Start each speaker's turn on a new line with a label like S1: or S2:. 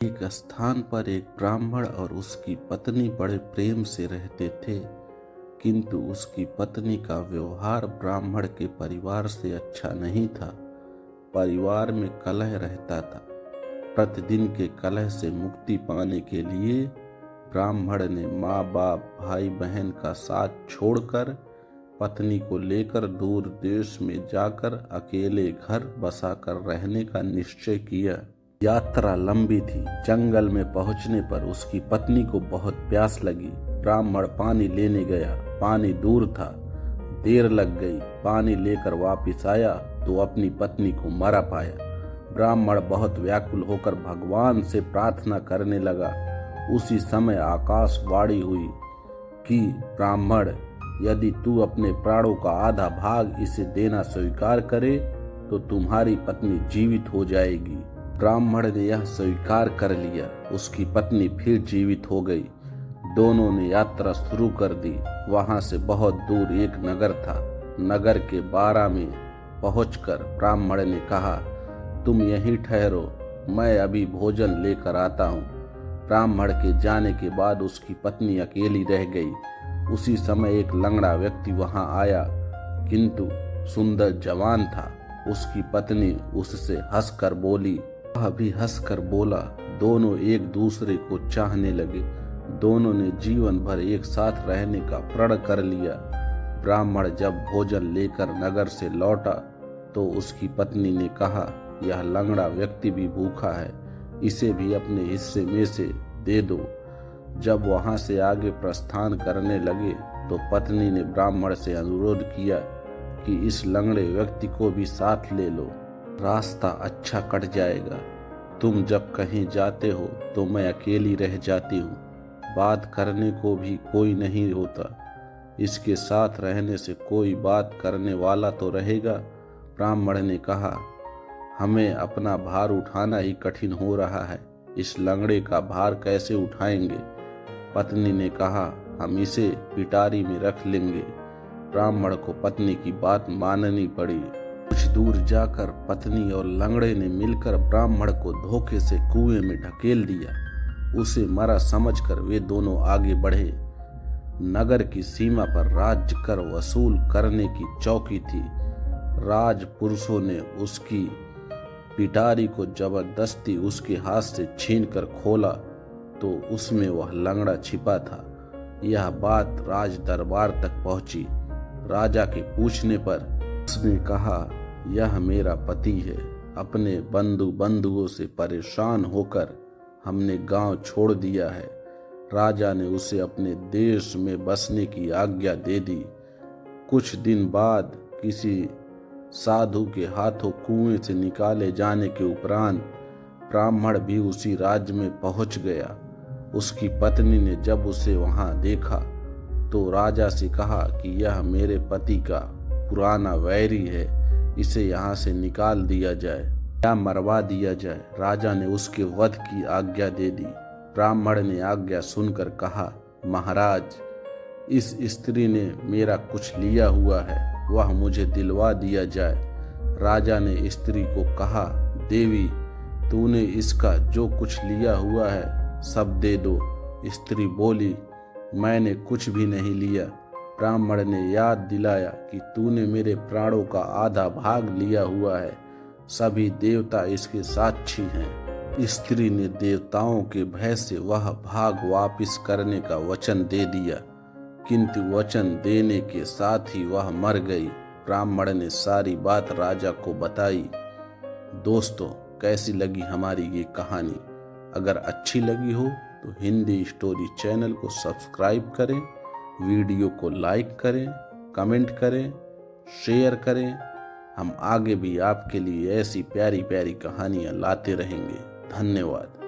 S1: एक स्थान पर एक ब्राह्मण और उसकी पत्नी बड़े प्रेम से रहते थे, किंतु उसकी पत्नी का व्यवहार ब्राह्मण के परिवार से अच्छा नहीं था। परिवार में कलह रहता था। प्रतिदिन के कलह से मुक्ति पाने के लिए ब्राह्मण ने माँ बाप भाई बहन का साथ छोड़कर पत्नी को लेकर दूर देश में जाकर अकेले घर बसाकर रहने का निश्चय किया। यात्रा लंबी थी। जंगल में पहुंचने पर उसकी पत्नी को बहुत प्यास लगी। ब्राह्मण पानी लेने गया। पानी दूर था, देर लग गई। पानी लेकर वापस आया तो अपनी पत्नी को मरा पाया। ब्राह्मण बहुत व्याकुल होकर भगवान से प्रार्थना करने लगा। उसी समय आकाशवाणी हुई कि ब्राह्मण, यदि तू अपने प्राणों का आधा भाग इसे देना स्वीकार करे तो तुम्हारी पत्नी जीवित हो जाएगी। ब्राह्मण ने यह स्वीकार कर लिया। उसकी पत्नी फिर जीवित हो गई। दोनों ने यात्रा शुरू कर दी। वहां से बहुत दूर एक नगर था। नगर के बारा में पहुंचकर ब्राह्मण ने कहा, तुम यहीं ठहरो, मैं अभी भोजन लेकर आता हूँ। ब्राह्मण के जाने के बाद उसकी पत्नी अकेली रह गई। उसी समय एक लंगड़ा व्यक्ति वहां आया, किंतु सुंदर जवान था। उसकी पत्नी उससे हंसकर बोली, वह भी हंसकर बोला। दोनों एक दूसरे को चाहने लगे। दोनों ने जीवन भर एक साथ रहने का प्रण कर लिया। ब्राह्मण जब भोजन लेकर नगर से लौटा तो उसकी पत्नी ने कहा, यह लंगड़ा व्यक्ति भी भूखा है, इसे भी अपने हिस्से में से दे दो। जब वहां से आगे प्रस्थान करने लगे तो पत्नी ने ब्राह्मण से अनुरोध किया कि इस लंगड़े व्यक्ति को भी साथ ले लो, रास्ता अच्छा कट जाएगा। तुम जब कहीं जाते हो तो मैं अकेली रह जाती हूँ, बात करने को भी कोई नहीं होता। इसके साथ रहने से कोई बात करने वाला तो रहेगा। ब्राह्मण ने कहा, हमें अपना भार उठाना ही कठिन हो रहा है, इस लंगड़े का भार कैसे उठाएंगे। पत्नी ने कहा, हम इसे पिटारी में रख लेंगे। ब्राह्मण को पत्नी की बात माननी पड़ी। कुछ दूर जाकर पत्नी और लंगड़े ने मिलकर ब्राह्मण को धोखे से कुएं में ढकेल दिया। उसे मरा समझकर वे दोनों आगे बढ़े। नगर की सीमा पर राज्य कर वसूल करने की चौकी थी। राजपुरुषों ने उसकी पिटारी को जबरदस्ती उसके हाथ से छीनकर खोला तो उसमें वह लंगड़ा छिपा था। यह बात राज दरबार तक पहुंची। राजा के पूछने पर उसने कहा, यह मेरा पति है। अपने बंधुओं से परेशान होकर हमने गांव छोड़ दिया है। राजा ने उसे अपने देश में बसने की आज्ञा दे दी। कुछ दिन बाद किसी साधु के हाथों कुएं से निकाले जाने के उपरांत ब्राह्मण भी उसी राज्य में पहुंच गया। उसकी पत्नी ने जब उसे वहां देखा तो राजा से कहा कि यह मेरे पति का पुराना वैरी है, इसे यहाँ से निकाल दिया जाए या मरवा दिया जाए। राजा ने उसके वध की आज्ञा दे दी। ब्राह्मण ने आज्ञा सुनकर कहा, महाराज, इस स्त्री ने मेरा कुछ लिया हुआ है, वह मुझे दिलवा दिया जाए। राजा ने स्त्री को कहा, देवी, तूने इसका जो कुछ लिया हुआ है सब दे दो। स्त्री बोली, मैंने कुछ भी नहीं लिया। ब्राह्मण ने याद दिलाया कि तूने मेरे प्राणों का आधा भाग लिया हुआ है, सभी देवता इसके साक्षी हैं। स्त्री ने देवताओं के भय से वह भाग वापस करने का वचन दे दिया, किंतु वचन देने के साथ ही वह मर गई। ब्राह्मण ने सारी बात राजा को बताई। दोस्तों, कैसी लगी हमारी ये कहानी? अगर अच्छी लगी हो तो हिंदी स्टोरी चैनल को सब्सक्राइब करें, वीडियो को लाइक करें, कमेंट करें, शेयर करें। हम आगे भी आपके लिए ऐसी प्यारी प्यारी कहानियाँ लाते रहेंगे। धन्यवाद।